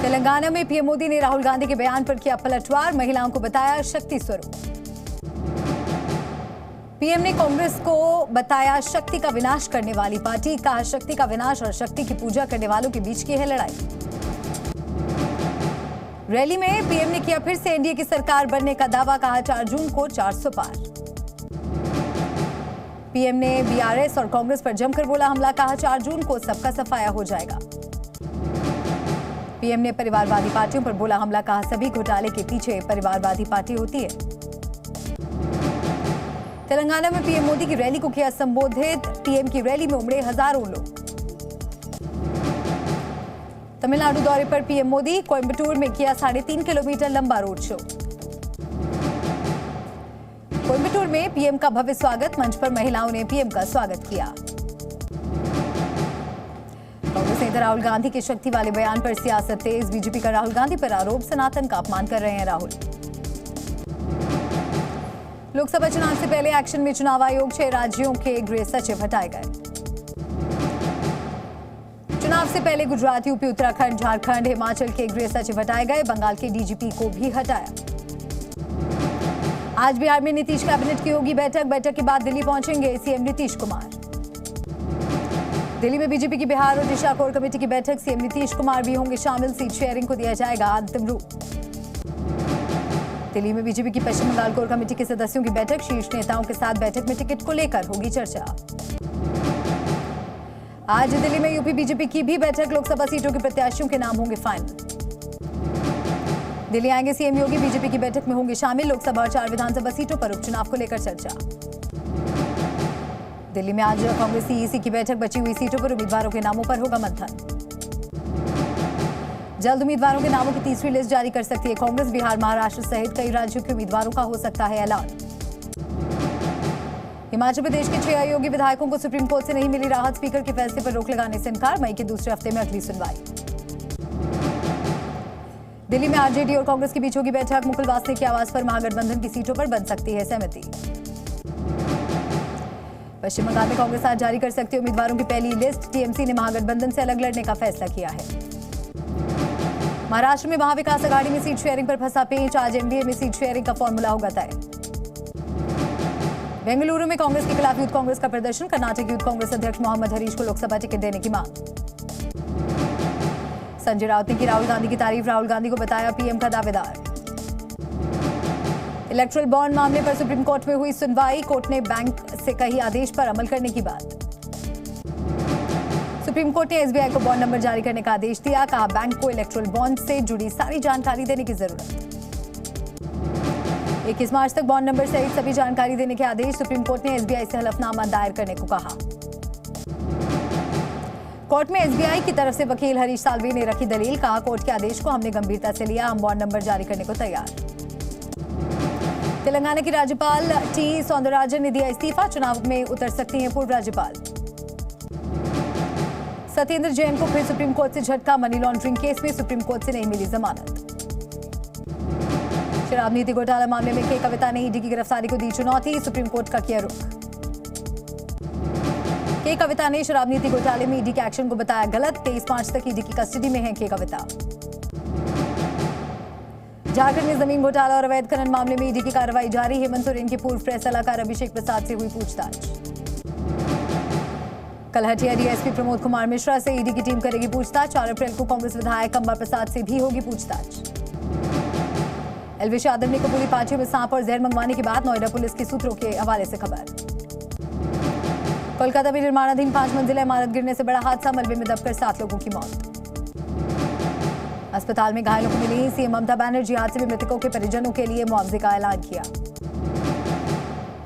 तेलंगाना में पीएम मोदी ने राहुल गांधी के बयान पर किया पलटवार, महिलाओं को बताया शक्ति स्वरूप। पीएम ने कांग्रेस को बताया शक्ति का विनाश करने वाली पार्टी, कहा शक्ति का विनाश और शक्ति की पूजा करने वालों के बीच की है लड़ाई। रैली में पीएम ने किया फिर से एनडीए की सरकार बनने का दावा, कहा 4 जून को 400 पार। पीएम ने बीआरएस और कांग्रेस पर जमकर बोला हमला, कहा 4 जून को सबका सफाया हो जाएगा। पीएम ने परिवारवादी पार्टियों पर बोला हमला, कहा सभी घोटाले के पीछे परिवारवादी पार्टी होती है। तेलंगाना में पीएम मोदी की रैली को किया संबोधित, पीएम की रैली में उमड़े हजारों लोग। तमिलनाडु दौरे पर पीएम मोदी, कोयंबटूर में किया 3.5 किलोमीटर लंबा रोड शो। कोयंबटूर में पीएम का भव्य स्वागत, मंच पर महिलाओं ने पीएम का स्वागत किया। कांग्रेस नेता राहुल गांधी के शक्ति वाले बयान पर सियासत तेज, बीजेपी का राहुल गांधी पर आरोप, सनातन का अपमान कर रहे हैं राहुल। लोकसभा चुनाव से पहले एक्शन में चुनाव आयोग, 6 राज्यों के गृह सचिव हटाए गए। चुनाव से पहले गुजरात, यूपी, उत्तराखंड, झारखंड, हिमाचल के गृह सचिव हटाए गए, बंगाल के डीजीपी को भी हटाया। आज बिहार में नीतीश कैबिनेट की होगी बैठक, बैठक के बाद दिल्ली पहुंचेंगे सीएम नीतीश कुमार। दिल्ली में बीजेपी की बिहार और दिशा कोर कमेटी की बैठक, सीएम नीतीश कुमार भी होंगे शामिल, सीट शेयरिंग को दिया जाएगा अंतिम रूप। दिल्ली में बीजेपी की पश्चिम बंगाल कोर कमेटी के सदस्यों की बैठक, शीर्ष नेताओं के साथ बैठक में टिकट को लेकर होगी चर्चा। आज दिल्ली में यूपी बीजेपी की भी बैठक, लोकसभा सीटों के प्रत्याशियों के नाम होंगे फाइनल। दिल्ली आएंगे सीएम योगी, बीजेपी की बैठक में होंगे शामिल, लोकसभा और 4 विधानसभा सीटों पर उपचुनाव को लेकर चर्चा। दिल्ली में आज कांग्रेस सीईसी की बैठक, बची हुई सीटों पर उम्मीदवारों के नामों पर होगा मंथन। जल्द उम्मीदवारों के नामों की तीसरी लिस्ट जारी कर सकती है कांग्रेस, बिहार, महाराष्ट्र सहित कई राज्यों के उम्मीदवारों का हो सकता है ऐलान। हिमाचल प्रदेश के 6 अयोग्य विधायकों को सुप्रीम कोर्ट से नहीं मिली राहत, स्पीकर के फैसले पर रोक लगाने से इनकार, मई के दूसरे हफ्ते में अगली सुनवाई। दिल्ली में आरजेडी और कांग्रेस के बीच होगी बैठक, मुकुल वासनिक के आवास पर महागठबंधन की सीटों पर बन सकती है सहमति। पश्चिम बंगाल में कांग्रेस आज जारी कर सकती है उम्मीदवारों की पहली लिस्ट, टीएमसी ने महागठबंधन से अलग लड़ने का फैसला किया है। महाराष्ट्र में महाविकास अघाड़ी में सीट शेयरिंग पर फंसा पेंच, आज एनडीए में सीट शेयरिंग का फॉर्मूला होगा तय। बेंगलुरु में कांग्रेस के खिलाफ यूथ कांग्रेस का प्रदर्शन, कर्नाटक यूथ कांग्रेस अध्यक्ष मोहम्मद हरीश को लोकसभा टिकट देने की मांग। संजय राउत ने की राहुल गांधी की तारीफ, राहुल गांधी को बताया पीएम का दावेदार। इलेक्ट्रल बॉन्ड मामले पर सुप्रीम कोर्ट में हुई सुनवाई, कोर्ट ने बैंक से कही आदेश पर अमल करने की बात। सुप्रीम कोर्ट ने एसबीआई को बॉन्ड नंबर जारी करने का आदेश दिया, कहा बैंक को इलेक्ट्रल बॉन्ड से जुड़ी सारी जानकारी देने की जरूरत। 21 मार्च तक बॉन्ड नंबर सहित सभी जानकारी देने के आदेश, सुप्रीम कोर्ट ने एसबीआई से हलफनामा दायर करने को कहा। कोर्ट में एसबीआई की तरफ से वकील हरीश साल्वे ने रखी दलील, कहा कोर्ट के आदेश को हमने गंभीरता से लिया, हम बॉन्ड नंबर जारी करने को तैयार। तेलंगाना की राज्यपाल टी सौंदरराजन ने दिया इस्तीफा, चुनाव में उतर सकती हैं पूर्व राज्यपाल। सत्येंद्र जैन को फिर सुप्रीम कोर्ट से झटका, मनी लॉन्ड्रिंग केस में सुप्रीम कोर्ट से नहीं मिली जमानत। शराब नीति घोटाला मामले में के कविता ने ईडी की गिरफ्तारी को दी चुनौती, सुप्रीम कोर्ट का किया रुख। के कविता ने शराब नीति घोटाले में ईडी के एक्शन को बताया गलत, 23 मार्च तक ईडी की कस्टडी में है के कविता। झारखंड में जमीन घोटाला और अवैध खनन मामले में ईडी की कार्रवाई जारी, हेमंत सोरेन के पूर्व प्रेस सलाहकार अभिषेक प्रसाद से हुई पूछताछ। कलहटिया डीएसपी प्रमोद कुमार मिश्रा से ईडी की टीम करेगी पूछताछ, 4 अप्रैल को कांग्रेस विधायक अंबा प्रसाद से भी होगी पूछताछ। एलविश यादव ने कबूली पार्टियों में सांप और जहर मंगवाने की बात, नोएडा पुलिस के सूत्रों के हवाले से खबर। कोलकाता में निर्माणाधीन 5 मंजिला इमारत गिरने से बड़ा हादसा, मलबे में दबकर 7 लोगों की मौत। अस्पताल में घायलों को मिली सीएम ममता बनर्जी, हादसे में मृतकों के परिजनों के लिए मुआवजे का ऐलान किया।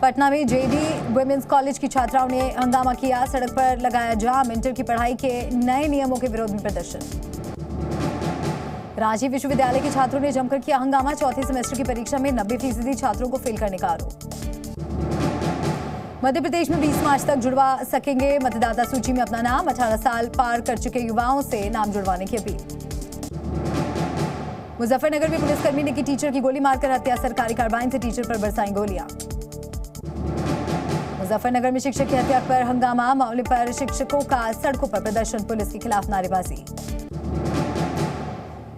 पटना में जेडी वुमेन्स कॉलेज की छात्राओं ने हंगामा किया, सड़क पर लगाया जाम, इंटर की पढ़ाई के नए नियमों के विरोध में प्रदर्शन। रांची विश्वविद्यालय के छात्रों ने जमकर किया हंगामा, चौथे सेमेस्टर की परीक्षा में 90% छात्रों को फेल करने का आरोप। मध्य प्रदेश में 20 मार्च तक जुड़वा सकेंगे मतदाता सूची में अपना नाम, 18 साल पार कर चुके युवाओं से नाम जुड़वाने की अपील। मुजफ्फरनगर में पुलिसकर्मी ने की टीचर की गोली मारकर हत्या, सरकारी कार्बाइन से टीचर पर बरसाई गोलियां। मुजफ्फरनगर में शिक्षक की हत्या पर हंगामा, मामले पर शिक्षकों का सड़कों पर प्रदर्शन, पुलिस के खिलाफ नारेबाजी।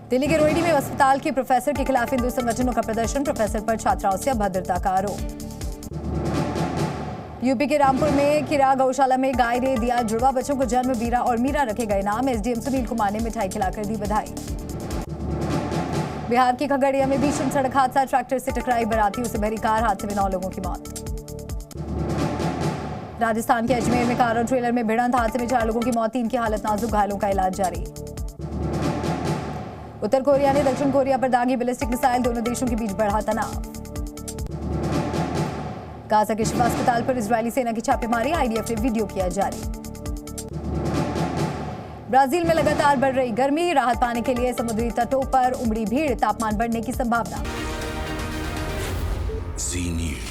दिल्ली के रोहिणी में अस्पताल के प्रोफेसर के खिलाफ हिंदू संगठनों का प्रदर्शन, प्रोफेसर पर छात्राओं से अभद्रता का आरोप। यूपी के रामपुर में खिरा गौशाला में गाय ने दिया जुड़वा बच्चों को जन्म, वीरा और मीरा रखे गए नाम। एसडीएम सुनील कुमार ने मिठाई खिलाकर दी बधाई। बिहार के खगड़िया में भीषण सड़क हादसा, ट्रैक्टर से टकराई बारातियों से भरी कार, हादसे में 9 लोगों की मौत। राजस्थान के अजमेर में कार और ट्रेलर में भिड़ंत, हादसे में 4 लोगों की मौत, 3 की हालत नाजुक, घायलों का इलाज जारी। उत्तर कोरिया ने दक्षिण कोरिया पर दागी बैलिस्टिक मिसाइल, दोनों देशों के बीच बढ़ा तनाव। गाजा के शिफा अस्पताल पर इजरायली सेना की छापेमारी, आईडीएफ ने वीडियो किया जारी। ब्राजील में लगातार बढ़ रही गर्मी, राहत पाने के लिए समुद्री तटों पर उमड़ी भीड़, तापमान बढ़ने की संभावना। जी न्यूज़।